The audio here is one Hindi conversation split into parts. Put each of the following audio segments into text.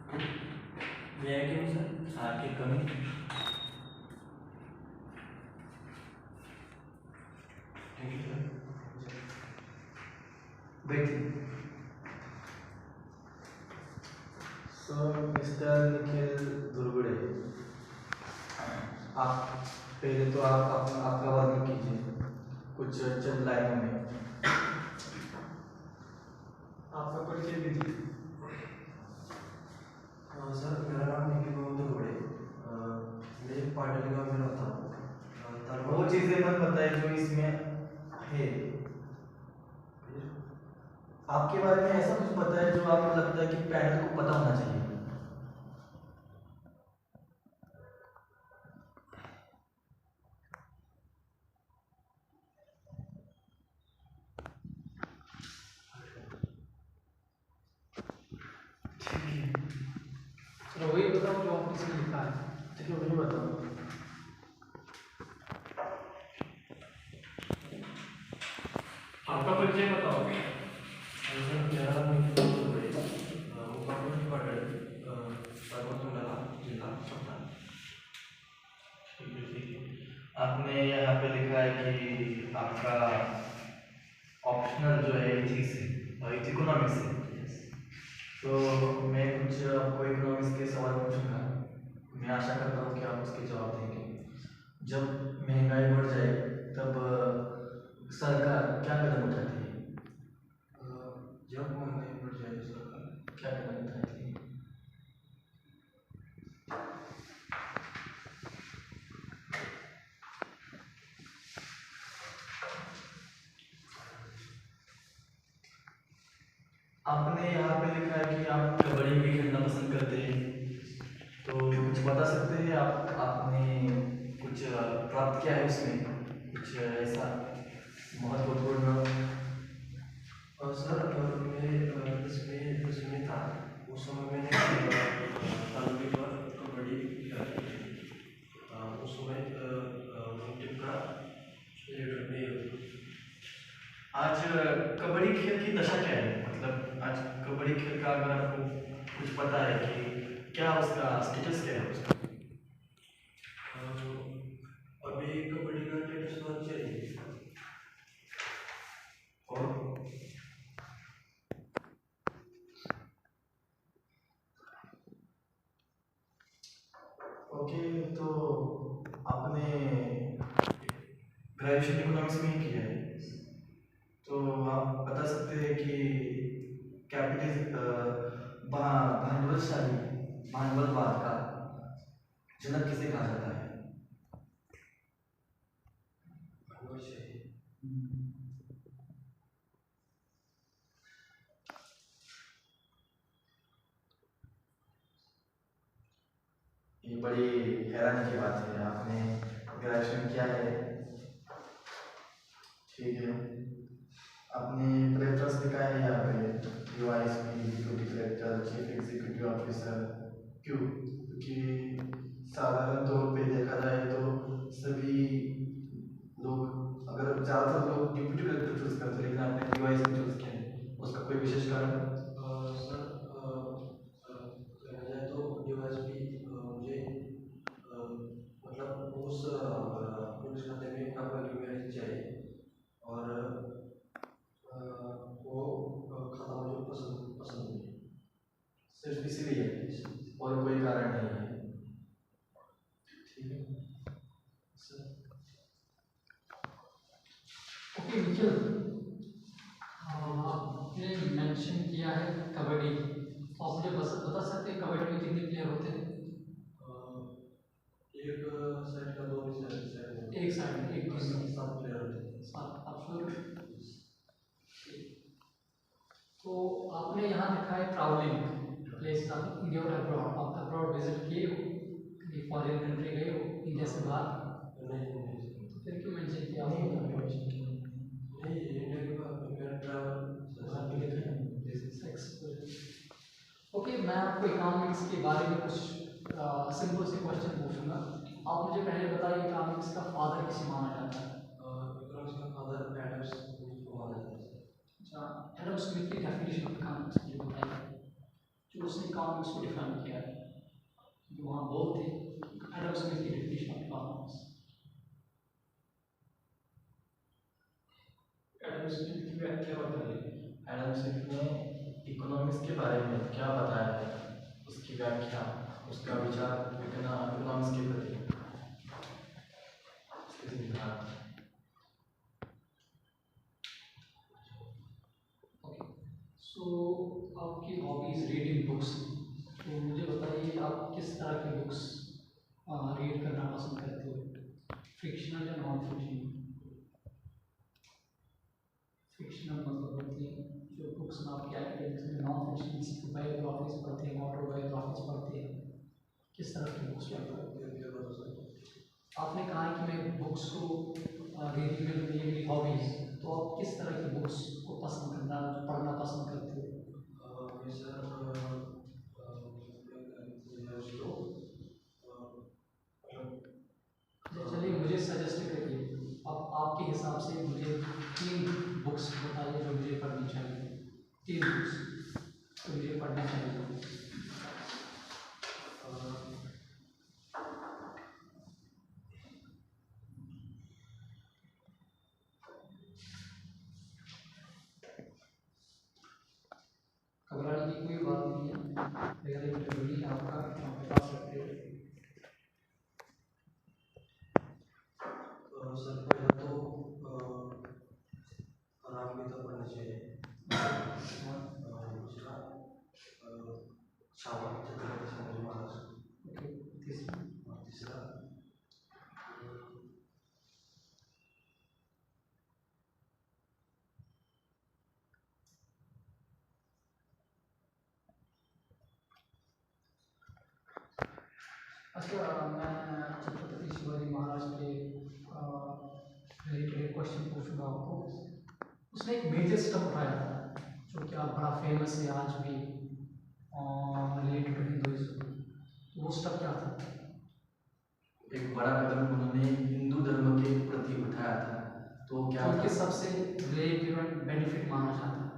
ये है क्यों सर आपकी कमी? Thank you sir. बैठिए। सो मिस्टर निखिल दुर्गुड़े, आप पहले तो आप आपका वर्णन कीजिए कुछ चंद लाइनों में। आपका परिचय दीजिए। सर मेरा नाम निखिल दुर्गुड़े, मैं पाटली गाँव में रहता हूँ। वो चीज़ें मत बताइए जो इसमें है। आपके बारे में ऐसा कुछ बताइए जो आपको लगता है कि पैनल को पता होना चाहिए। चलो वही बताओ जो आपने इसमें लिखा है। ठीक है, वही बताओ। आपका परिचय बताओ। सर मेरा नाम निखिल दुर्गुड़े, मुकाबला पाटली, पर्वतमंडला, जिला सतना। ठीक है। आपने यहाँ पे लिखा है कि आपका ऑप्शनल जो है इथिक्स है, इकोनॉमिक्स है। तो मैं कुछ आपको इकोनॉमिक्स के सवाल पूछूंगा, मैं आशा करता हूँ कि आप उसके जवाब देंगे। जब महंगाई बढ़ जाए तब सरकार क्या कदम उठाती है? जब महंगाई बढ़ जाए सरकार क्या कदम उठाती है? आपने यहाँ पे लिखा है कि आप कबड्डी भी खेलना पसंद करते हैं, तो कुछ बता सकते हैं आप आपने कुछ प्राप्त किया है उसमें, कुछ ऐसा महत्वपूर्ण? सर मैं 10वीं में था, उस समय मैंने तालवी पर कबड्डी खेला थी। उस समय टीम का लीडर भी हूँ। आज कबड्डी खेल की दशा क्या है? मतलब आज कबड्डी खेल का अगर आपको कुछ पता है कि क्या उसका स्टेटस क्या है उसका? अभी कबड्डी का स्टेटस तो अच्छा ही है। और ओके, तो आपने ग्रेजुएशन इकोनॉमिक्स में ही किया है, तो आप बता सकते हैं कि भांडवलशाही भांडवलवाद का जनक किसे कहा जाता है? ये बड़ी हैरानी की बात है, आपने ग्रेजुएशन किया है, ठीक है। आपने डायरेक्टर्स लिखा है यहाँ पे, UISP, deputy director, chief executive officer. क्यों? क्योंकि साधारण तौर पे देखा जाए तो सभी लोग, अगर ज़्यादातर लोग डिप्टी डायरेक्टर चूज करते हैं, लेकिन आपने यूआईएसपी चूज किया है, उसका कोई विशेष कारण? सर कहना जाए तो डीवाईएसपी मुझे मतलब उस पुलिस खाते में डबल मैरिज चाहिए, और वो खाता मुझे पसंद नहीं। सिर्फ इसीलिए और कोई कारण नहीं है? ठीक है सर। ओके निखिल, आपने मेंशन किया है कबड्डी, तो आप मुझे बता सकते हैं कबड्डी में कितने प्लेयर होते हैं? एक साइड का दो साइड, एक साइड में एक टीम में 7 प्लेयर होते हैं। 7। आप श्योर? तो आपने यहाँ लिखा है ट्रैवलिंग प्लेस ऑफ इंडिया और अब्रॉड, आप अब्रॉड विजिट किए हो, कहीं फॉरेन कंट्री गए हो इंडिया से बाहर? नहीं, तो फिर क्यों मेंशन किया आपने? मेंशन किया नहीं, इंडिया के बाद मेरा ट्रैवल ओके, मैं आपको इकोनॉमिक्स के बारे में कुछ सिंपल से क्वेश्चन पूछूंगा। आप मुझे पहले बताइए इकोनॉमिक्स का फादर किसे माना जाता है? इकोनॉमिक्स का फादर एडम स्मिथ को माना जाता है। अच्छा, एडम स्मिथ की डेफिनेशन ऑफ इकोनॉमिक्स मुझे बताइए। जो उसने इकोनॉमिक्स को डिफाइन किया है, जो वहाँ बोलते एडम स्मिथ की definition of economics. Adam Smith की व्याख्या बताइए। एडम स्मिथ ने इकोनॉमिक्स के बारे में क्या बताया है, उसकी व्याख्या, उसका विचार इकोनॉमिक्स के प्रति, उसके सिद्धांत। सो आपकी हॉबीज रीडिंग बुक्स, तो मुझे बताइए आप किस तरह की बुक्स रीड करना पसंद करते हो, फिक्शनल या नॉन फिक्शनल? फिक्शनल मतलब होती है जो बुक्स में आपके एकेडमिक्स में, नॉन फिक्शनल किसी की बायोग्राफीज पढ़ते हैं, ऑटोबायोग्राफीज पढ़ते हैं, किस तरह की बुक्स पढ़ते हो? आपने कहा है कि मैं बुक्स को रीडिंग में मेरी हॉबीज, तो आप किस तरह की बुक्स को पसंद करना, पढ़ना पसंद करते हो? चलिए मुझे सजेस्ट करिए, आपके हिसाब से मुझे 3 बुक्स बताइए जो मुझे पढ़नी चाहिए, 3 बुक्स तो मुझे पढ़ना चाहिए। घबराने की कोई बात नहीं है, मेरा इंटरव्यू नहीं आपका, आप बता सकते हो। सर पहला तो रामगीता पढ़नी चाहिए, दूसरा छावा छत्रपति शिवाजी महाराज, ओके, तीसरा और तीसरा अच्छा, मैं छत्रपति शिवाजी महाराज के रिलेटेड क्वेश्चन पूछूंगा आपको। उसने एक मेजर स्टेप उठाया था जो कि आप बड़ा फेमस है आज भी रिलेटेड टू हिंदुइज्म, तो वो स्टेप क्या था? एक बड़ा कदम उन्होंने हिंदू धर्म के प्रति उठाया था, तो क्या उनके सबसे रिलेवेंट बेनिफिट माना जाता है,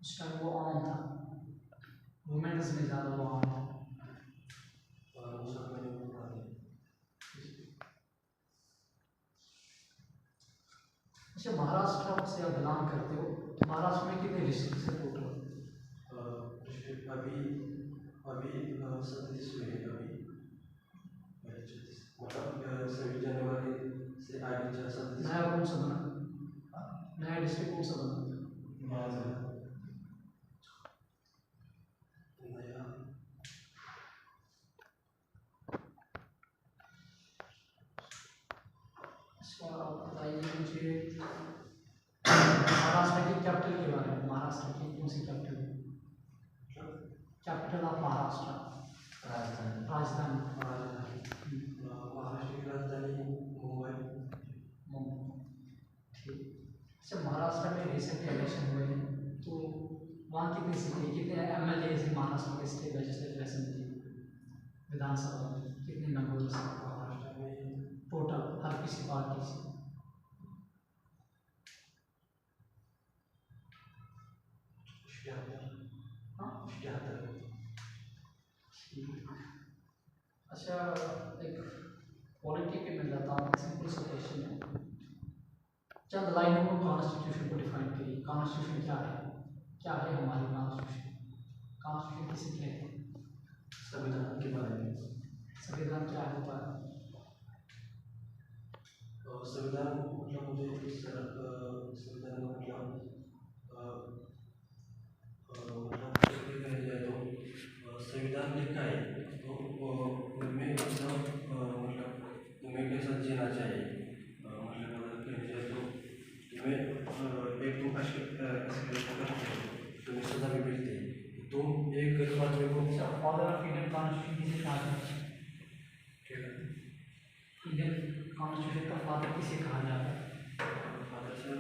उस टाइम वो आम था, वुमेन्स में ज़्यादा वो आम था। अच्छा, महाराष्ट्र से आप बिलोंग करते हो, महाराष्ट्र में कितने डिस्ट्रिक्ट है टोटल? अभी अभी 37 हुए हैं अभी, मतलब 26 जनवरी से आगे 37 नया कौन सा बना, नया डिस्ट्रिक्ट कौन सा बना? नया अच्छा, आप बताइए मुझे महाराष्ट्र की कैपिटल के बारे में, महाराष्ट्र की कौन सी कैपिटल है? कैपिटल ऑफ महाराष्ट्र, राजधानी। राजधानी। महाराष्ट्र की राजधानी मुंबई। ठीक। अच्छा, महाराष्ट्र में रिसेंटली इलेक्शन हुए हैं, तो वहाँ कितनी सीटें, कितने MLA है महाराष्ट्र के स्टेट लेजिस्लेटिव असेंबली विधानसभा में, कितने मेंबर्स हैं महाराष्ट्र में टोटल हर किसी पार्टी से? हाँ, 76। अच्छा, एक पॉलिटी पे मिल जाता हूँ, सिंपल सा क्वेश्चन है, चंद लाइनों में कॉन्स्टिट्यूशन को डिफाइन करिए। कॉन्स्टिट्यूशन क्या है, क्या है हमारी कॉन्स्टिट्यूशन, कॉन्स्टिट्यूशन किसे कहते हैं? संविधान के बारे में। संविधान क्या होता है? संविधान मतलब मुझे संविधान मतलब कहा जाए तो संविधान लिखा है तो उनमें मतलब तुम्हें के साथ जीना चाहिए, मतलब अगर कहा जाए तो तुम्हें एक तुम तुम्हें सजा भी मिलती है, तुम एक आदमी को फादर ऑफ इंडियन कॉन्स्टिट्यूशन किसे कहा जाता है? क्या कहते हैं? इंडियन कॉन्स्टिट्यूशन का फादर किसे कहा जाता है? फादर सर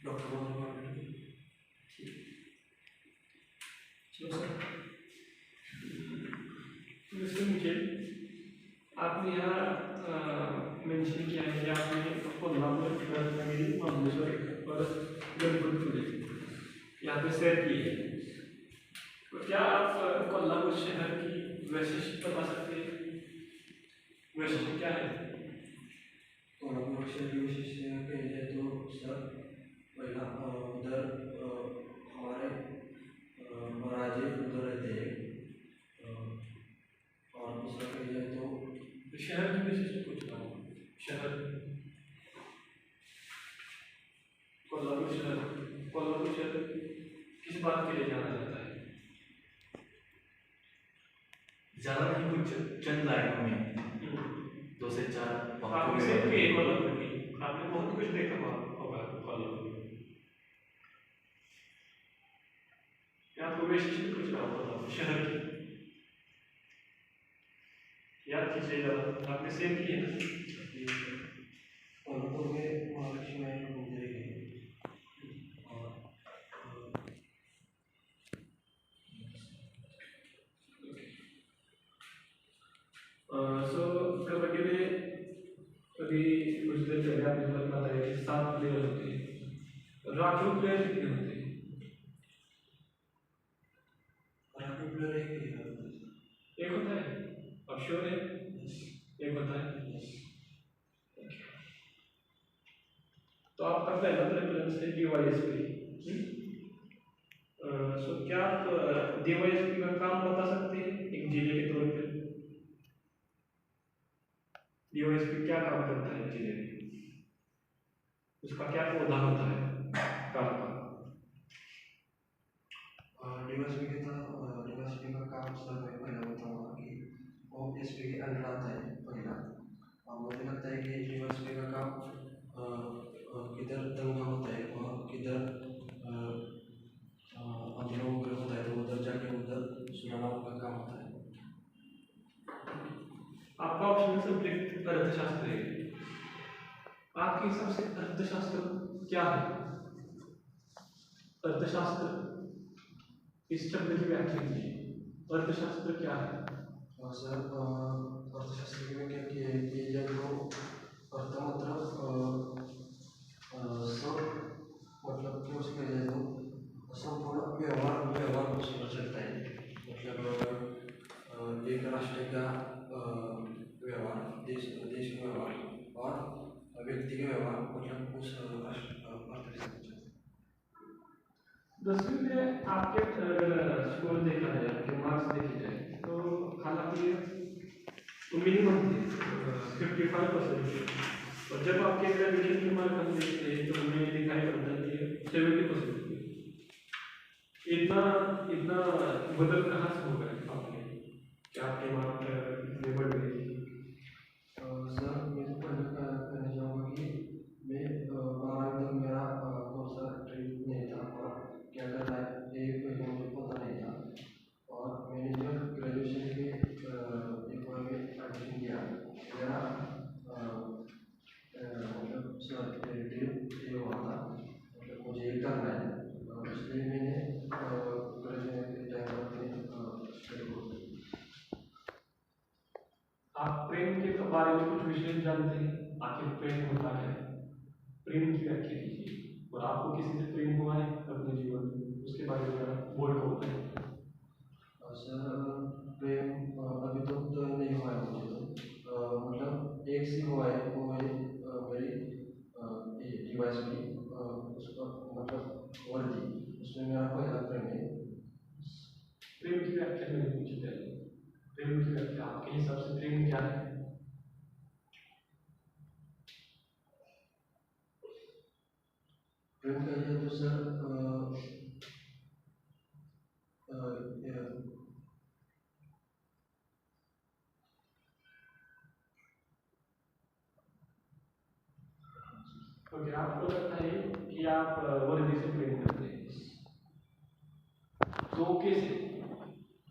डॉक्टर बाबा अम्बेडकर। चलो सर। वैसे मुझे आपने यहाँ मेंशन किया है कि आपने कोल्हापुर, रत्नागिरी, महाबळेश्वर और गणपतपुळे यहाँ पे शेयर की है। तो क्या आप कोल्हापुर शहर की वैशिष्ट बता सकते हैं? वैशिष्ट क्या है? कोल्हापुर शहर की विशेषता कही जाए तो सर पहला उधर हमारे महाराजे उधर रहते हैं। और दूसरा कही जाए तो शहर की विशिष्ट कुछ ना हो। शहर कोल्हापुर शहर किस बात के लिए जाना जाता है? ज़्यादा नहीं, कुछ चंद लाइनों में 2 से 4 आपने सिर्फ के कोल्हापुर की आपने बहुत कुछ देखा होगा कोल्हापुर में। क्या आपको विशिष्ट कुछ ना कोल्हापुर शहर की याद कीजिए ज़रा, आपने सेव की है ना? कोल्हापुर में महालक्ष्मी माई का मंदिर है। और सो कबड्डी में अभी कुछ देर पहले आपने बताया कि 7 प्लेयर होते हैं। राखी प्लेयर कितने होते हैं? राखी प्लेयर एक होता है। अब श्योर है? एक होता है। तो आपका पहला प्रेफरेंस है डीवाईएसपी। सो क्या आप डीवाईएसपी का काम बता सकते हैं एक जिले के तौर पर? डीवाईएसपी क्या काम करता है जिले में? उसका क्या पौधा होता है काम का? डीवाईएसपी का काम सर मैं पहले बताऊंगा कि वो एसपी के अंडर आता है पहला। मुझे लगता है कि डीवाईएसपी का काम किधर दंगा होता है और किधर अभियोग वगैरह होता है तो उधर जाके उधर सुनाना उनका काम होता है। आपका ऑप्शन सब्जेक्ट अर्थशास्त्र है। आपके हिसाब से अर्थशास्त्र क्या है? अर्थशास्त्र इस शब्द की व्याख्या कीजिए। अर्थशास्त्र क्या है? और सर अर्थशास्त्र की व्याख्या की जाए तो अर्थ मतलब सब मतलब कि उसके लिए तो संपूर्ण व्यवहार को समझता है। मतलब एक राष्ट्र का व्यवहार, देश का व्यवहार और व्यक्ति का व्यवहार मतलब उस राष्ट्र 10वीं में आपके स्कोर देखा जाए, आपके मार्क्स देखे जाए तो हालांकि मिनिमम थे 55%। और जब आपके ग्रेजुएशन के मार्क हम देखते हैं तो हमें दिखाई पड़ता है कि 70%। इतना बदल कहाँ से हो गया आपके कि आपके मार्क इतने बढ़ गए? सर मैं तो कहना चाहूँगा कि मैं एकदम मेरा कौन सा ट्रिप नहीं था और क्या करना है ये कोई मुझे पता नहीं था। और मैंने जब ग्रेजुएशन के एक बार में एडमिशन किया मेरा मतलब सर ट्रिप ये हुआ था मतलब मुझे ये करना है इसलिए मैंने ग्रेजुएशन के टाइम पर स्टडी को। आप प्रेम के बारे में कुछ विशेष जानते हैं? आखिर प्रेम होता है? प्रेम की व्याख्या कीजिए। और आपको किसी से प्रेम हुआ है अपने जीवन में, उसके बारे में बोल को बताएं। सर प्रेम अभी तो नहीं हुआ है मुझे तो मतलब एक सी हुआ है वो है मेरी डीवाईएसपी उसका मतलब वर्दी उसमें मेरा पहला प्रेम है। प्रेम की व्याख्या मैंने पूछी पहले। प्रेम की व्याख्या आपके हिसाब से प्रेम क्या है? प्रेम कहिए तो सर ओके, आपको लगता है कि आप वर्दी से प्रेम करते हैं, तो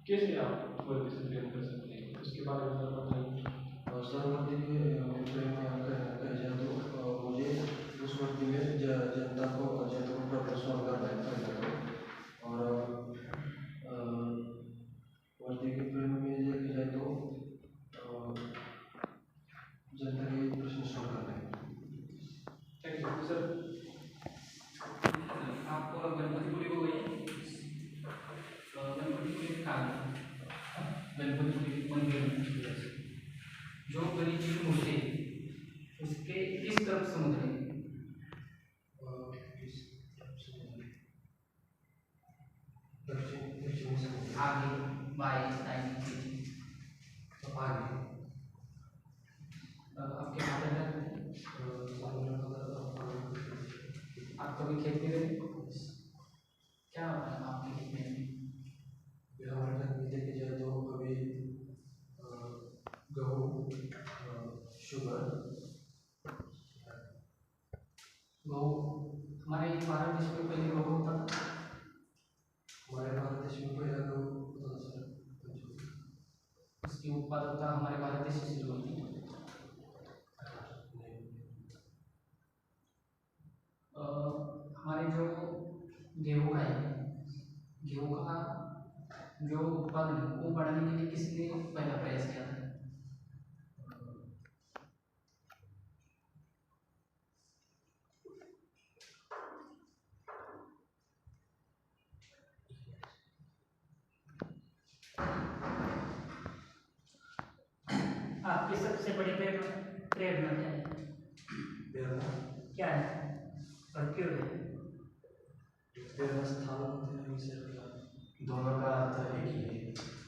कैसे आप वर्दी से प्रेम कर सकते हैं उसके बारे में जरा बताइए। सर वर्दी में प्रेम कह जाए तो मुझे उस वर्दी में जनता को प्रदर्शन करना है पहले तो। और वर्दी के प्रेम में देखा जाए तो जनता की प्रशंसा करना है। Thank you sir. आपको अब गणपतिपुरी हो गई। आगे, बाएं, दाएं, पीछे? तो आगे आपके माता पिता करते हैं? सामने अगर आप कभी खेत में गए? क्या होता है आपके खेत में? हमारे घर में देखे जाए तो कभी गेहूँ, शुगर, गौ हमारे भारत देश में पहले गौ होता था। हमारे भारत देश में पहला गेहूँ होता था सर। उसकी उत्पादकता हमारे भारत देश से शुरू हुई थी। हमारे जो गेहूँ है, गेहूँ का जो उत्पादन है वो बढ़ाने के लिए किसने पहला प्रयास किया था? आपकी सबसे बड़ी प्रेरणा क्या है? प्रेरणा क्या है और क्यों है? प्रेरणा स्थान होते हैं सर। दोनों का अर्थ एक ही है,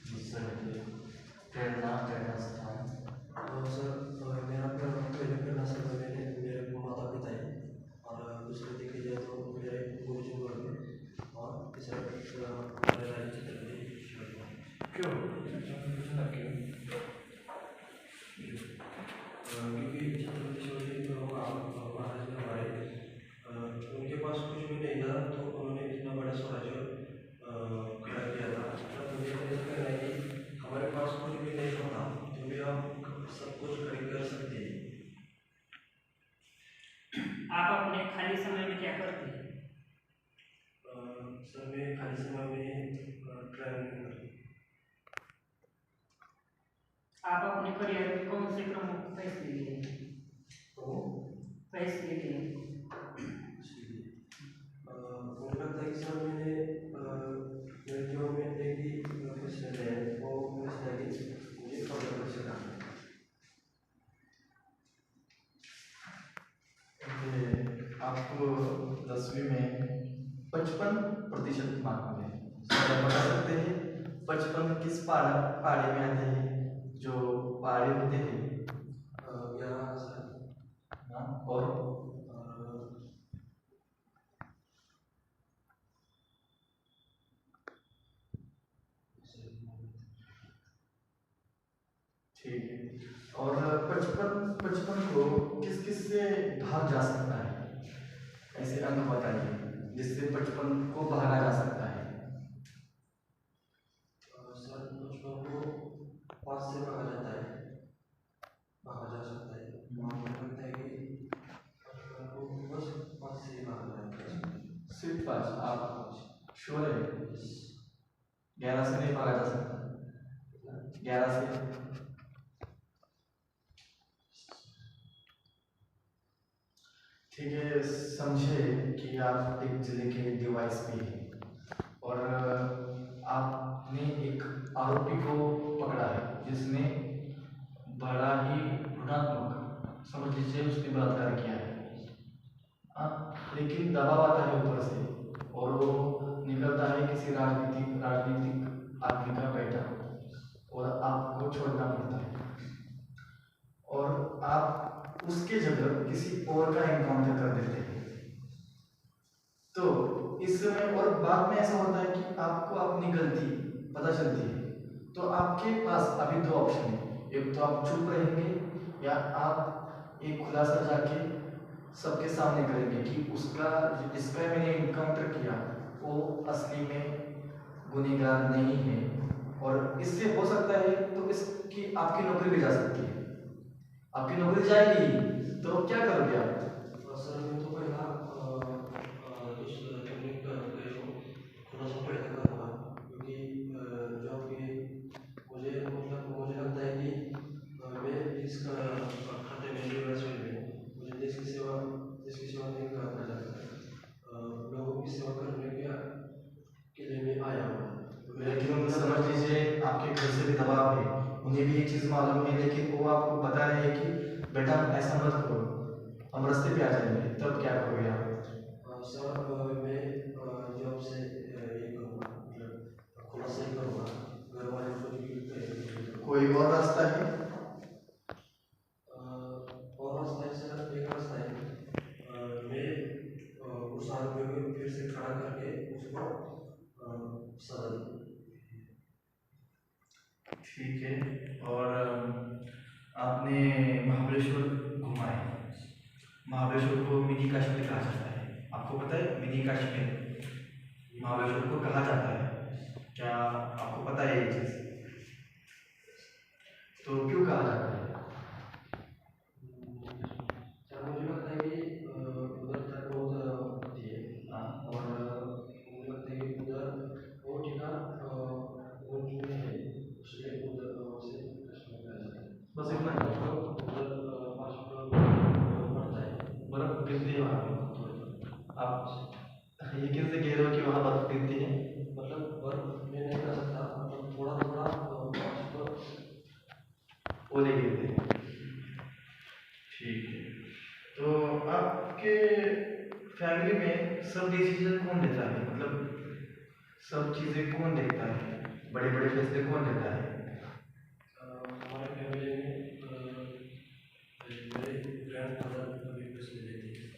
जिससे प्रेरणा प्रेरणा स्थान। और सर मेरा पहले प्रेरणा सर मेरे माता पिता है, और दूसरे देखे जाए तो मेरे गुरुजी वर्ग, और तीसरा मेरे राज्य छत्रपति शिवाजी। क्यों? क्योंकि छत्रपति शिवाजी महाराज ने हमारे उनके पास कुछ भी नहीं था, तो उन्होंने इतना बड़ा स्वराज्य खड़ा किया था। तो मुझे ऐसा कहना है कि हमारे पास कुछ भी नहीं होता तो भी हम सब कुछ खरीद कर सकते हैं। आप अपने खाली समय में क्या करते हैं? सर मैं खाली समय में ट्रैवलिंग करती हूँ। आप अपने करियर में कौन से प्रमुख फैसले लिए हैं? फैसले लिए मुझे लगता है कि सर मैंने मेरे जीवन में एक ही फैसला लिया है, वो फैसला है कि मुझे फोटोग्राफी से करना है। आपको 10वीं में 55% मार्क मिले। तो आप बता सकते हैं 55 किस पारे में आते हैं? जो पारे होते हैं 11 सर। हाँ, और ठीक है। और 55 को किस किस से भाग जा सकता है? ऐसे अंक बताइए जिससे 55 को भागा जा सकता है। सर 55 को 5 से भागा जाता है, भागा जा सकता है। मुझे लगता है कि 55 को बस 5 से ही भागा जाता है। सिर्फ 5? आप श्योर है? 11 से नहीं भागा जा सकता? 11 से? ठीक है, समझे कि आप एक जिले के डीवाईएसपी हैं और आपने एक आरोपी को पकड़ा है जिसने बड़ा ही घृणात्मक, समझ लीजिए, उसने बलात्कार किया है। लेकिन दबाव आता है ऊपर से और वो निकलता है किसी राजनीतिक आदमी का बेटा, और आपको छोड़ना पड़ता है, और आप उसके जगह किसी और का एनकाउंटर कर देते हैं। तो इस समय और बाद में ऐसा होता है कि आपको अपनी गलती पता चलती है, तो आपके पास अभी 2 ऑप्शन है। एक तो आप चुप रहेंगे, या आप एक खुलासा जाके सबके सामने करेंगे कि उसका जिसका मैंने एनकाउंटर किया वो असली में गुनहगार नहीं है, और इससे हो सकता है तो इसकी आपकी नौकरी भी जा सकती है। आपकी नौकरी जाएगी तो क्या करोगे आप? सर मैं तो पहला उस टेक्निक का थोड़ा सा पहले करूँगा, क्योंकि जो कि मुझे लगता है कि मैं इस खाते में मुझे देश की सेवा नहीं करना चाहता। लोगों की सेवा करने के लिए मैं आया हूँ। लेकिन समझ लीजिए आपके घर से भी दबाव है, उन्हें भी ये चीज़ मालूम है, लेकिन वो आपको बता रहे हैं कि बेटा ऐसा मत करो, हम रास्ते पे आ जाएंगे, तब क्या करोगे आप? सर मैं जॉब से ये करूँगा, मतलब खुलासा ही करूँगा कोई और रास्ता है? और रास्ता है सर, एक रास्ता है। मैं उस आदमी को फिर से खड़ा करके उसको सजा दूँ। ठीक है। और आपने महाबलेश्वर घुमा है। महाबलेश्वर को मिनी कश्मीर कहा जाता है, आपको पता है? मिनी कश्मीर महाबलेश्वर को कहा जाता है, क्या आपको पता है ये चीज़? तो क्यों कहा जाता है? सर मुझे लगता है कि उधर तक बहुत होती है। हाँ, और मुझे लगता है कि उधर वो जगह ऊंच में है, इसलिए उधर से कश्मीर कहा जाता है। बस इतना ही। उधर पड़ता है। बर्फ गिरती है वहाँ पे थोड़ी। आप यकीन से कह रहे हो कि वहाँ बर्फ गिरती है? मतलब बर्फ में नहीं कर सकता, मतलब थोड़ा थोड़ा ओले गिरते हैं। ठीक है। तो आपके फैमिली में सब डिसीजन कौन लेता है? मतलब सब चीज़ें कौन देखता है? बड़े बड़े फैसले कौन लेता है? हमारे फैमिली में मेरे ग्रैंडफादर अभी फैसले लेते हैं।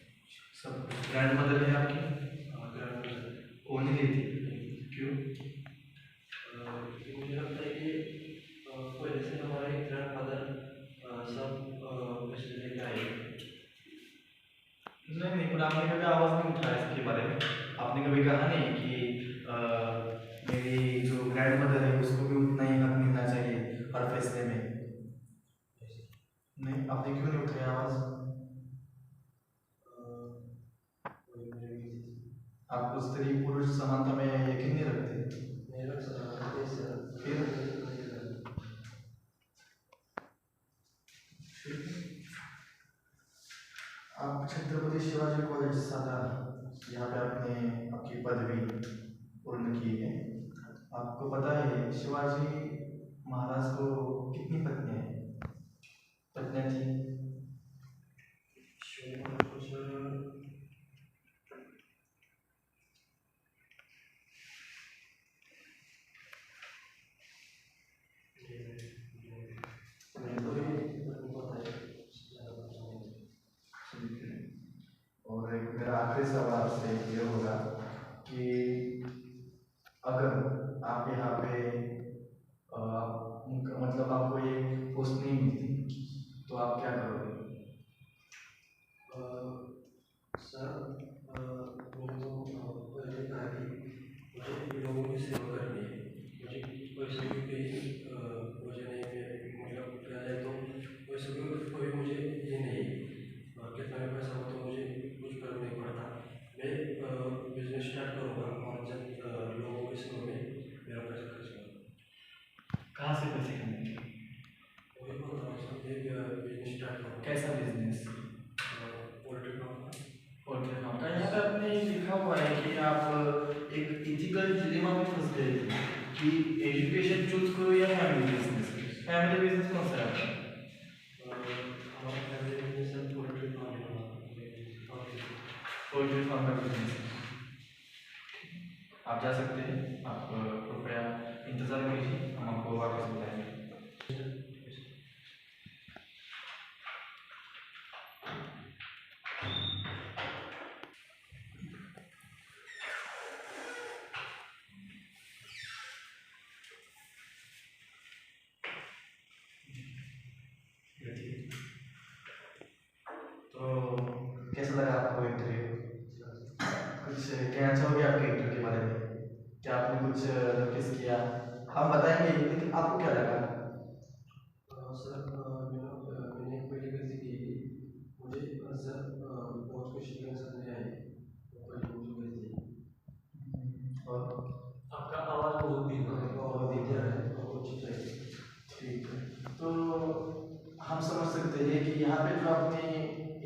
सब ग्रैंड मदर है आपकी? ग्रैंडफादर वो नहीं लेती, क्यों? मुझे लगता है कि पहले से हमारे ग्रैंडफादर सब फैसले लेके आए। नहीं, पर आपने कभी आवाज़ नहीं उठाया इसके बारे में। आपने कभी कहा नहीं कि मेरी जो ग्रैंड मदर है उसको भी उतना ही हक मिलना चाहिए हर फैसले में? नहीं, आपने क्यों नहीं उठाया आवाज़? आप स्त्री पुरुष समानता में यकीन नहीं रखते? नहीं रख सकते सर। फिर आप छत्रपति शिवाजी कॉलेज सातारा, यहाँ पे आपने आपकी पदवी पूर्ण की है। आपको पता है शिवाजी महाराज को कितनी पत्नियां थी? और एक मेरा आखिरी सवाल से ये होगा कि अगर आप यहाँ पे मतलब आपको ये पोस्ट नहीं मिलती तो आप क्या करोगे? सर मुझे तो पहले कहा कि मुझे लोगों की सेवा करनी है। मुझे पैसे की मुझे नहीं, मतलब कहा जाए तो पैसे की कोई मुझे ये नहीं है। कितना भी पैसा हो तो मुझे कुछ फर्क नहीं पड़ता। मैं बिजनेस स्टार्ट करूँगा और जब लोगों की सेवा में मेरा पैसा खर्च करूँगा। कहाँ से पैसे कमाएंगे? वही बोल रहा हूँ सर, एक बिजनेस स्टार्ट करूँगा। कैसा बिजनेस? पोल्ट्री फार्म का। पोल्ट्री फार्म का। यहाँ पे आपने लिखा हुआ है कि आप एक इथिकल डिलेमा में फंस गए थे कि एजुकेशन चूज करो या फैमिली बिजनेस। फैमिली बिजनेस कौन सा है आपका? हमारा फैमिली बिजनेस है पोल्ट्री फार्म का। पोल्ट्री फार्म का बिजनेस। आप जा सकते हैं, आप कृपया इंतज़ार कीजिए, हम आपको वापस बुलाएंगे। तो कैसा लगा आपको इंटरव्यू? कुछ कहना चाहोगे आपके इंटरव्यू के बारे में? क्या आपने कुछ नोटिस किया? हम बताएंगे, लेकिन आपको क्या लगा? सर मैंने पहली गलती की थी। मुझे सर बहुत कुछ समझ आए, पहली मुझे गलती। और आपका आवाज़ बहुत धीरा है, बहुत चीज़ है। ठीक है, तो हम समझ सकते हैं कि यहाँ पे जो आपने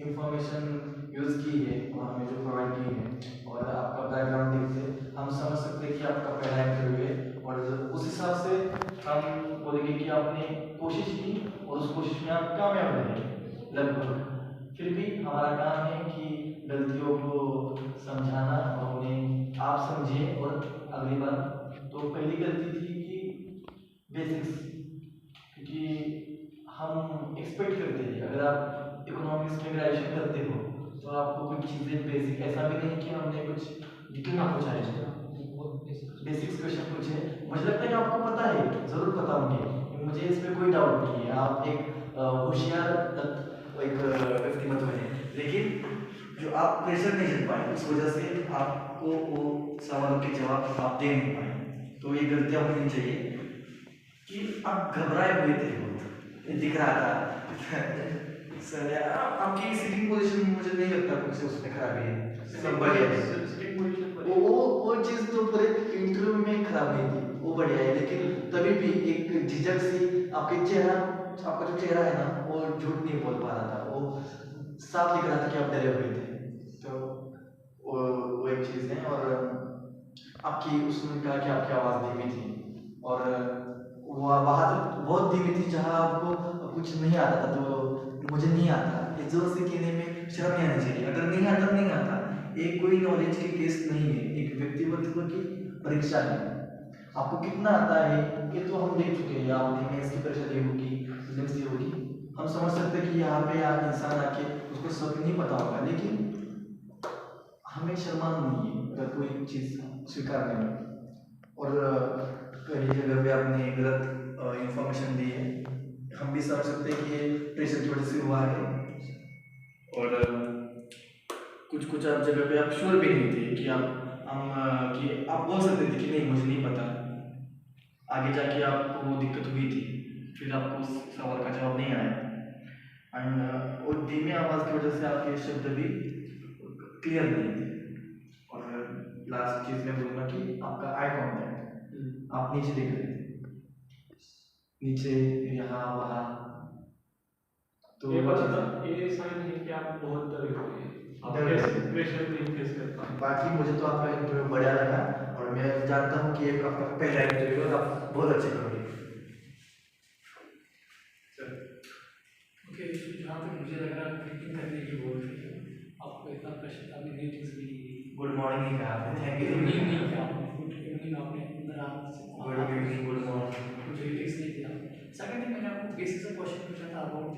इंफॉर्मेशन यूज़ की है और हमें जो प्रोवाइड की है और आपका बैकग्राउंड देखते हम समझ सकते हैं कि आपका पहला इंटरव्यू है। और उस हिसाब से हम बोलेंगे कि आपने कोशिश की और उस कोशिश में आप कामयाब रहे लगभग। फिर भी हमारा काम है कि गलतियों को समझाना और उन्हें आप समझें और अगली बार। तो पहली गलती थी कि बेसिक्स क्योंकि हम एक्सपेक्ट करते हैं अगर आप इकोनॉमिक्स में ग्रेजुएशन करते हो तो आपको कुछ चीज़ें बेसिक, ऐसा भी नहीं कि हमने कुछ डिटेल ना पूछा है, बेसिक्स क्वेश्चन पूछे, मुझे लगता है आपको पता है, ज़रूर पता होंगे, मुझे इसमें कोई डाउट नहीं है। आप एक होशियार एक व्यक्तिमत्व है, लेकिन जो आप प्रेशर नहीं झेल पाए उस वजह से आपको वो सवालों के जवाब आप दे नहीं पाए। तो ये गलतियाँ होनी चाहिए कि आप घबराए हुए थे, बहुत दिख रहा था सर यार आपकी सिटिंग पोजीशन मुझे नहीं लगता कुछ उसमें खराबी है, सब बढ़िया है। वो चीज़ तो पूरे इंटरव्यू में खराब नहीं थी, वो बढ़िया है, लेकिन तभी भी एक झिझक सी आपका जो चेहरा है ना वो झूठ नहीं बोल पा रहा था, वो साफ दिख रहा था कि आप डरे हुए थे। तो वो एक चीज़ है। और आपकी उसने कहा कि आपकी आवाज़ धीमी थी और वो वहाँ तो बहुत धीमी थी जहाँ आपको कुछ नहीं आता था, तो मुझे नहीं आता ये जोर से कहने में शर्म नहीं आनी चाहिए। अगर नहीं आता नहीं आता, एक कोई नॉलेज की टेस्ट नहीं है, एक व्यक्तित्व की परीक्षा है। आपको कितना आता है ये तो हम देख चुके हैं, आप देखें इसकी परीक्षा दी होगी, फिजिक्स दी होगी, हम समझ सकते हैं कि यहाँ पे यार इंसान आके उसको सब नहीं पता होगा, लेकिन हमें शर्मा नहीं है अगर कोई चीज़ स्वीकार करें। और कहीं जगह पे आपने गलत इंफॉर्मेशन दी है, हम भी समझ सकते हैं कि ये प्रेशर की वजह से हुआ है। और कुछ आप जगह पे आप श्योर भी नहीं थे कि आप बोल सकते थे कि नहीं मुझे नहीं पता, आगे जाके आपको वो दिक्कत हुई थी, फिर आपको उस सवाल का जवाब नहीं आया। एंड वो धीमी आवाज़ की वजह से आपके शब्द भी क्लियर नहीं थे। और लास्ट चीज़ में बोलूँगा कि आपका आई कॉन्टैक्ट, आप नीचे देख रहे थे, नीचे यहाँ वहाँ, तो ये साइन है कि आप बहुत डरे हुए हैं, आप प्रेशर नहीं फेस कर पाए। बाकी मुझे तो आपका इंटरव्यू बढ़िया लगा और मैं जानता हूँ कि एक आपका पहला इंटरव्यू है, आप बहुत अच्छे करोगे। ओके, जहाँ तक मुझे लग रहा है मीटिंग करने की बोल रही है, आपको इतना प्रेशर था, आपने मीटिंग्स भी गुड मॉर्निंग नहीं कहा आपने, थैंक यू नहीं किया, गुड इवनिंग आपने अंदर आने से गुड मॉर्निंग मुझे मीटिंग्स नहीं किया। सेकंड थिंग, मैंने आपको बेसिक सा क्वेश्चन पूछा था अबाउट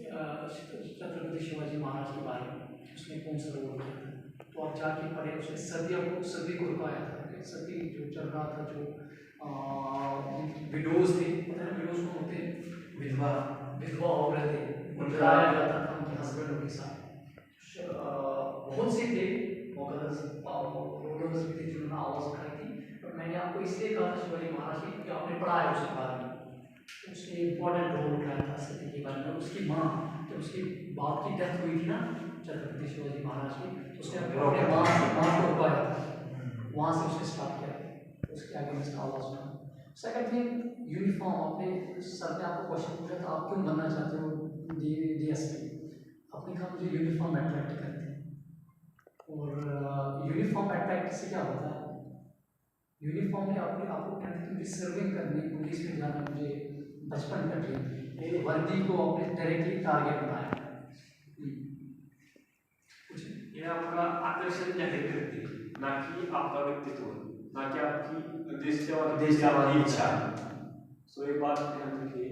छत्रपति शिवाजी महाराज के बारे में, उसने कौन सा रोल किया था, तो आप जाके पढ़े, उसने सदी को रुकाया था, सदी जो चल रहा था, जो विडोज थे, पता है विडोज को होते हैं, विधवा औरतें, उनको लाया जाता था उनके हस्बैंडों के साथ। बहुत से थे रोलर्स भी थे जिन्होंने आवाज़ उठाई थी, पर मैंने आपको इसलिए कहा था शिवाजी महाराज की क्योंकि आपने पढ़ा है उसके बारे में, उसने इम्पोर्टेंट रोल उठाया था सती के बारे में। उसकी माँ, जब उसकी बाप की डेथ हुई थी ना छत्रपति शिवाजी महाराज की, उसने अपने माँ को रुकाया था, वहाँ से उसने स्टार्ट किया, उसके आगे में इसका आवाज़ उठा। सेकंड थिंग, यूनिफॉर्म, आपने सर ने आपको क्वेश्चन पूछा था आप क्यों बनना चाहते हो DSP, आपने कहा मुझे यूनिफॉर्म अट्रैक्ट करते हैं। और यूनिफॉर्म अट्रैक्ट से क्या होता है, यूनिफॉर्म में आपको कहते हैं मुझे सर्विंग करनी, पुलिस में जाना, मुझे बचपन का ड्रीम, वर्दी को आपने डायरेक्टली टारगेट बनाया। ये आपका आकर्षण जाहिर करती है, ना कि आपका व्यक्तित्व, ना कि आपकी देश सेवा की इच्छा। सो ये बात ध्यान रखिए।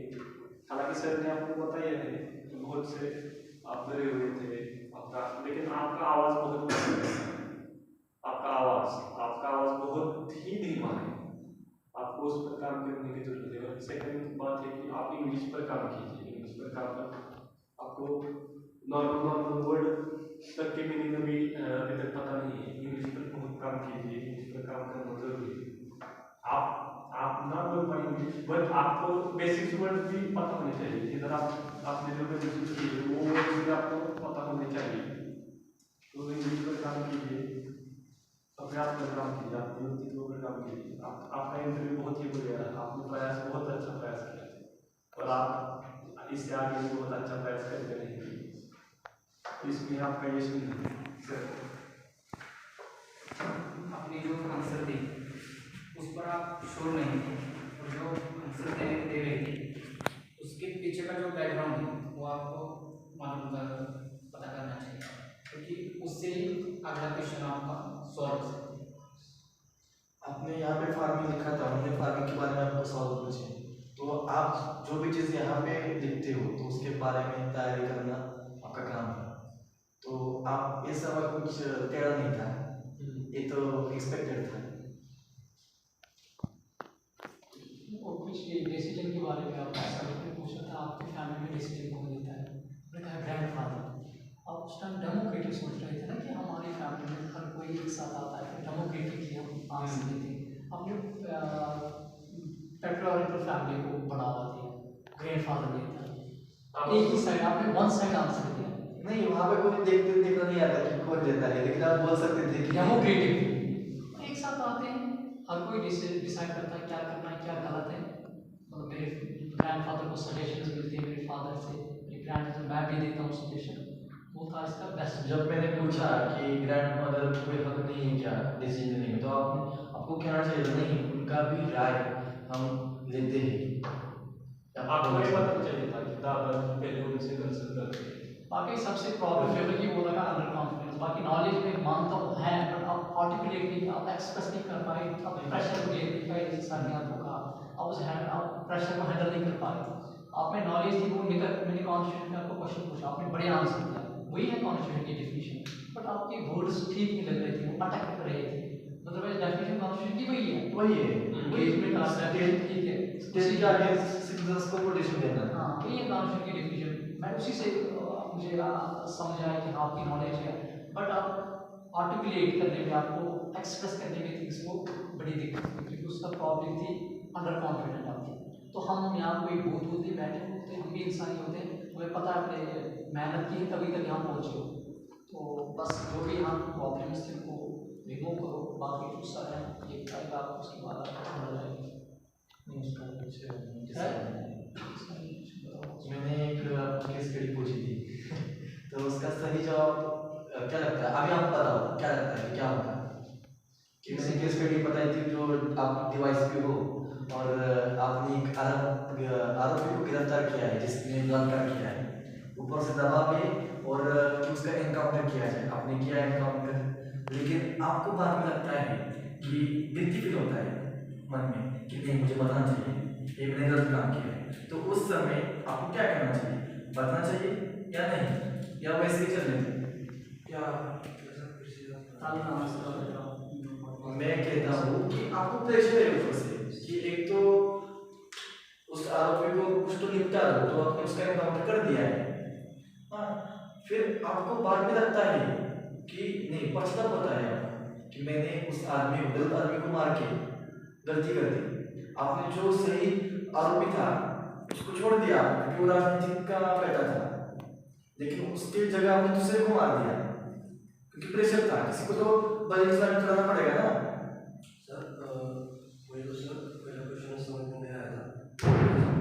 हालांकि सर ने आपको बताया है कि बहुत से आप डरे हुए थे, लेकिन आपका आवाज़ बहुत आपका आवाज़ बहुत ही धीमा है, आपको उस पर काम करने की जरूरत है। और सेकंड बात है कि आप इंग्लिश पर काम कीजिए, इंग्लिश पर काम कर आपको नॉर्मल वर्ड तक के मीनिंग अभी तक पता नहीं है, इंग्लिश पर बहुत काम कीजिए, इंग्लिश पर काम करना जरूरी है। आप ना बोल पाएंगे बट आपको बेसिक्स वर्ड भी पता होने चाहिए, इधर आपने जो बेसिक्स किए वो वर्ड भी आपको पता होने चाहिए। तो इंग्लिश पर काम कीजिए, अभ्यास पर काम कीजिए, आपके व्यक्तित्व पर काम कीजिए। आपका इंटरव्यू बहुत ही बढ़िया रहा, आपने बहुत अच्छा प्रयास किया और आप इससे आगे भी बहुत अच्छा प्रयास करते रहेंगे, इसमें आपका यश नहीं सर। आपने जो आंसर दी उस पर आप श्योर नहीं थे, और जो आंसर दे रही थी उसके पीछे का जो बैकग्राउंड है वो आपको मालूम पता करना चाहिए, क्योंकि उससे अगला क्वेश्चन आपका सॉल्व हो सकता है। आपने यहाँ पे फार्मिंग लिखा था, हमने फार्मिंग के बारे में आपको सवाल पूछे, तो आप जो भी चीज़ यहाँ पे लिखते हो तो उसके बारे में तैयारी करना आपका काम है। तो आप ये सवाल कुछ टेढ़ा नहीं था, ये तो एक्सपेक्टेड था। और कुछ ये डिसीजन के बारे में आपने सवाल पूछा था, आपकी फैमिली में डिसीजन कौन लेता है? मैंने कहा ग्रैंडफादर। आप उस टाइम डेमोक्रेटिक सोच रहे थे ना कि हमारी फैमिली में हर कोई एक साथ आता है, डेमोक्रेटिकली हम आंसर देते हैं। अपने पेट्रियार्कल फैमिली को बढ़ावा दिया, ग्रैंडफादर लेता है। एक ही साइड आपने वन साइड आंसर दिया। नहीं, वहाँ पे कोई देखना नहीं आता कि कौन लेता है, लेकिन आप बोल सकते थे कि डेमोक्रेटिक एक साथ आते हैं, हर कोई डिसाइड करता है क्या करना है क्या गलत है। मतलब मेरे ग्रैंडफादर को सजेशन मिलती है मेरे फादर से, मेरे ग्रैंडफादर मैं भी देता हूँ सजेशन, वो था इसका बेस्ट। जब मैंने पूछा कि ग्रैंडमदर को कोई हक नहीं है क्या डिसीजन लेने में, तो आपको कहना चाहिए नहीं, उनका भी राय हम लेते हैं। आपको ये पता चाहिए था कि दादा पहले उनसे कंसल्ट करते हैं। बाकी सबसे प्रॉब्लम जो है कि वो लगा अंडर कॉन्फिडेंस। बाकी नॉलेज में मानता हूँ है, बट आप आर्टिकुलेट नहीं, आप एक्सप्रेस नहीं कर पाए, आप प्रेशर को झेल नहीं पाए। जैसे सर ने आपको कहा, आप प्रेशर को हैंडल नहीं कर पाए। आप में नॉलेज थी वो निकल, मैंने कॉन्स्टिट्यूशन में आपको क्वेश्चन पूछा, आपने बड़े आंसर दिया, वही है कॉन्स्टिट्यूशन की डेफिनेशन, बट आपके वर्ड्स ठीक नहीं लग रहे थे, वो अटक कर रहे थे। मतलब डेफिनेशन कॉन्स्टिट्यूशन की वही है, वही है वही इसमें कहा ठीक है, स्टेट के आगे सिटीजन्स को प्रोटेक्शन देना। हाँ वही है कॉन्स्टिट्यूशन की डेफिनेशन। मैं उसी से मुझे समझ आया कि आपकी नॉलेज है, बट आप आर्टिकुलेट करने में, आपको एक्सप्रेस करने में थिंग्स को बड़ी दिक्कत थी, क्योंकि उसका प्रॉब्लम थी अंडर कॉन्फिडेंट आपकी। तो हम यहाँ कोई भूत होते बैठे होते, हम भी इंसान ही होते, हमें पता है अपने मेहनत की तभी तक यहाँ पहुँचे हो। तो बस जो भी यहाँ प्रॉब्लम्स थे उनको रिमूव करो, बाकी जो सर है ये करेगा, उसके बाद आपको समझ आएगी। मैंने एक केस स्टडी पूछी थी तो उसका सही जवाब क्या लगता है, अभी आप बताओ क्या लगता है कि क्या होगा? कि मैंने केस स्टडी बताई थी जो आप डिवाइस पे हो और आपने एक आरोपी को गिरफ्तार किया है जिसने बलात्कार किया है, ऊपर से दबाव है और कि उसका एनकाउंटर किया जाए, आपने किया एनकाउंटर, लेकिन आपको बाद में लगता है कि गिल्टी फील होता है मन में कि नहीं मुझे बताना चाहिए, ये मैंने गलत काम किया है। तो उस समय आपको क्या करना चाहिए, बताना चाहिए या नहीं, या वैसे ही चलने दें? मैं कहता हूँ कि आपको प्रेशर है ऊपर से कि एक तो उस आरोपी को कुछ तो निपटा दो, तो आपने उसका एनकाउंटर कर दिया है, हाँ, फिर आपको बाद में लगता है कि नहीं, पछतावा होता है कि मैंने उस आदमी को, गलत आदमी को मार के गलती कर दी। आपने जो सही आरोपी था उसको छोड़ दिया क्योंकि वो राजनीतिक का बेटा था, लेकिन उसकी जगह आपने दूसरे को मार दिया क्योंकि प्रेशर था, किसी को तो बदला कराना पड़ेगा ना। सर वही तो सर पहला क्वेश्चन समझ में नहीं आया था,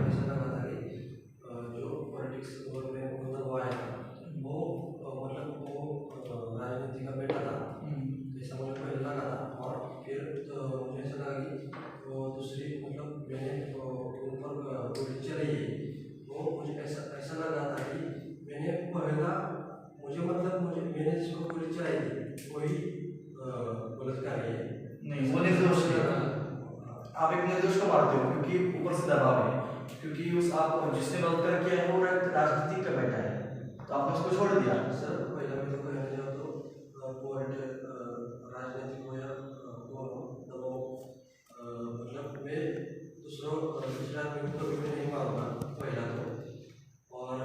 ऐसा लगा था कि जो पॉलिटिक्स में दबाव आया था वो मतलब वो राजनीति का बेटा था, ऐसा मुझे पहले लगा था। और फिर मुझे ऐसा लगा कि वो दूसरी मतलब मैंने उन पर गोली चलाई है, वो मुझे ऐसा लगा था कि मैंने पहला मैंने जिसको गोली चलाई थी वही बलात्कारी है। नहीं, वो निर्दोष है, आप एक निर्दोष को मारते हो क्योंकि ऊपर से दबाव है, क्योंकि उस आप जिसने बलात्कार किया है वो राजनीतिक का बेटा है, तो आपने उसको छोड़ दिया। सर पहला मैं तो कहना चाहता तो राजनीतिक हो या दबाव, मतलब मैं दूसरा आदमी को कभी भी नहीं मारूंगा पहला तो, और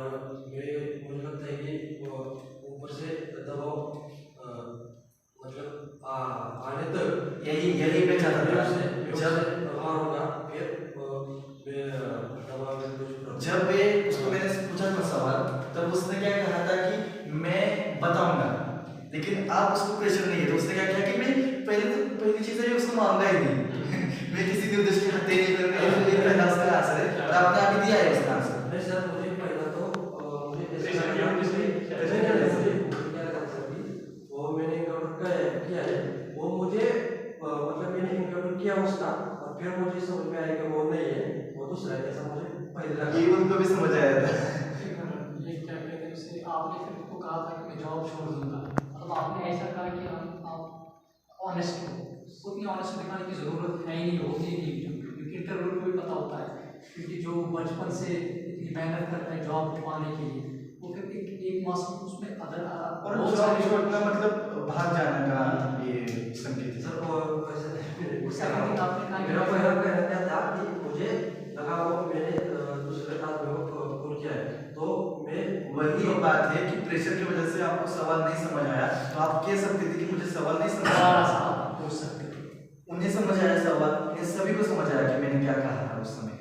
मुझे लगता है कि ऊपर से दबाव मतलब आने तक यही मैं चाहता था। जब मारूंगा फिर जब उसको मैंने पूछा था सवाल, तब उसने क्या कहा था कि मैं बताऊंगा, लेकिन आप उसको प्रेशर नहीं है, तो उसने क्या किया कि मैं पहली चीज है उसको मारूंगा ही नहीं मैं किसी निर्देश की हत्या नहीं करूंगा, ये पहला उसका आंसर है और आपने अभी दिया है उसका आंसर। नहीं सर, मुझे पहला तो वो मैंने इनकाउंटर किया है, वो मुझे मतलब मैंने इनकाउंटर किया उसका और फिर मुझे समझ में आया कि वो नहीं है, वो दूसरा है, ऐसा मुझे पहले लगा। ये उनको भी समझ आया था। ये क्या कहते हैं उसे, आपने फिर उसको कहा था कि मैं जॉब छोड़ दूंगा, मतलब आपने ऐसा कहा कि आप ऑनेस्ट हो, उतनी ऑनेस्ट दिखाने की ज़रूरत है ही नहीं, होती ही नहीं, क्योंकि इंटरव्यू को भी पता होता है, क्योंकि जो बचपन से इतनी मेहनत करता है जॉब पाने के लिए, वो फिर एक मास उसमें अदर और बहुत जॉब सारे छोड़ना मतलब भाग जाने का ये संकेत है। सर वो वैसे सेकंड थिंग आपने कहा मेरा कि पहला कहना क्या था कि मुझे लगा वो मैंने दूसरे आदमी को कॉल किया है, तो मैं वही बात है कि प्रेशर की वजह से आपको सवाल नहीं समझ आया, तो आप कह सकते थे कि मुझे सवाल नहीं समझ दोबारा आया। से आप पूछ सकते थे। उन्हें समझ आया सवाल, उन्हें सभी को समझ आया कि मैंने क्या कहा था उस समय।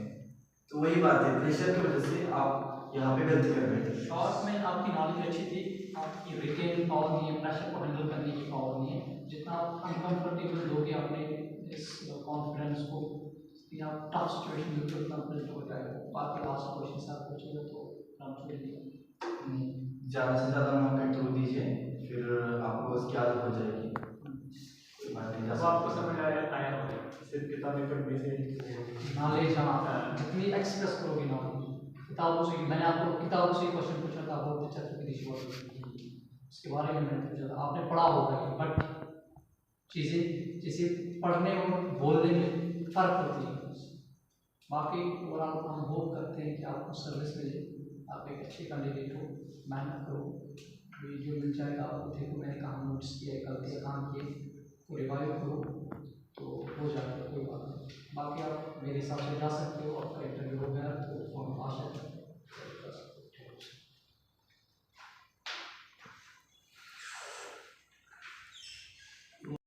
तो वही बात है, प्रेशर की वजह से आप यहाँ पे गलती कर बैठे। शॉर्ट में आपकी नॉलेज अच्छी थी, आपकी रिटेन पावर नहीं है, प्रेशर को हैंडल करने की पावर नहीं है। जितना आप अनकंफर्टेबल लोगे अपने इस कॉन्फिडेंस को, या टफ सिचुएशन में उतना बिल्ड हो जाएगा। बाकी लास्ट क्वेश्चन से आप पूछेंगे तो हम छोड़ेंगे। ज़्यादा से ज़्यादा मौके थ्रू दीजिए, फिर आपको उसकी आदत हो जाएगी। कोई बात नहीं, जब आपको समझ आया होगा सिर्फ किताबें पढ़ने से नॉलेज हाँ, जितनी एक्सप्रेस करोगे नॉलेज किताबों से। मैंने आपको किताबों से क्वेश्चन पूछा था, बहुत अच्छा उसके बारे में मैंने पूछा था, आपने पढ़ा होगा, बट चीज़ें जैसे पढ़ने और बोलने में फ़र्क होती है। बाकी ओवरऑल हम होप करते हैं कि आपको सर्विस मिले, आप एक अच्छे कैंडिडेट हो, मेहनत करो, वीडियो मिल जाएगा आपको। देखो मैंने कहाँ नोट्स किए, गलतियाँ कहाँ किए, तो रिवाइव करो तो हो जाएगा, कोई बात नहीं। बाकी आप मेरे हिसाब से जा सकते हो, आपका इंटरव्यू हो गया तो हम आशा करते हैं